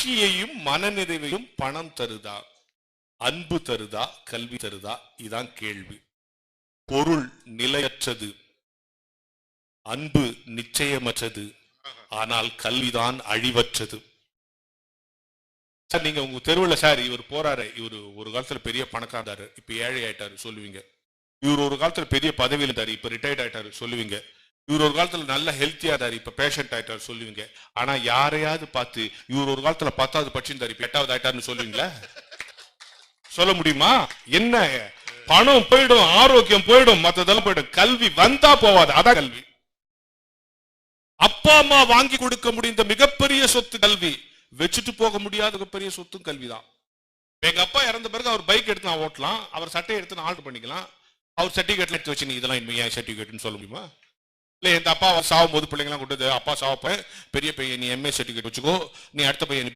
மகிழ்ச்சியையும் மனநிறைவையும் பணம் தருதா, அன்பு தருதா, கல்வி தருதா? இதான் கேள்வி. பொருள் நிலையற்றது, அன்பு நிச்சயமற்றது, ஆனால் கல்விதான் அழிவற்றது. சார் நீங்க உங்க தெருவில் சார் இவர் போறாரு, இவர் ஒரு காலத்துல பெரிய பணக்காரர், இப்ப ஏழை ஆயிட்டாரு சொல்லுவீங்க. இவர் ஒரு காலத்துல பெரிய பதவியில் இருந்தாரு, இப்ப ரிட்டையர்ட் ஆயிட்டாரு சொல்லுவீங்க. இவர் ஒரு காலத்துல நல்ல ஹெல்த்தியா இருந்தாரு, இப்ப பேஷண்ட் ஆயிட்டாரு சொல்லுவீங்க. ஆனா யாரையாவது பார்த்து இவர் ஒரு காலத்துல 10வது படிச்சிருந்தாரு, இப்ப 8வது ஆயிட்டாருன்னு சொல்லுவீங்களா? சொல்ல முடியுமா? என்ன, பணம் போயிடும், ஆரோக்கியம் போயிடும், மற்றதெல்லாம் போயிடும், கல்வி வந்தா போவாது. அதான் கல்வி. அப்பா அம்மா வாங்கி கொடுக்க முடிந்த மிகப்பெரிய சொத்து கல்வி, வச்சுட்டு போக முடியாத மிகப்பெரிய சொத்தும் கல்விதான். எங்க அப்பா இறந்த பிறகு அவர் பைக் எடுத்து நான் ஓட்டலாம், அவர் சட்டையை எடுத்து நான் ஆல்டர் பண்ணிக்கலாம், அவர் சர்டிபிகேட்ல எடுத்து வச்சு நீ இதெல்லாம் ஏன் சர்டிபிகேட்னு சொல்ல முடியுமா? இல்ல எந்த அப்பா சாவும் போது பிள்ளைங்களாம் கொண்டு அப்பா சாவப்ப பெரிய பையன் நீ எம்ஏ சர்டிபிகேட் வச்சுக்கோ, நீ அடுத்த பையன்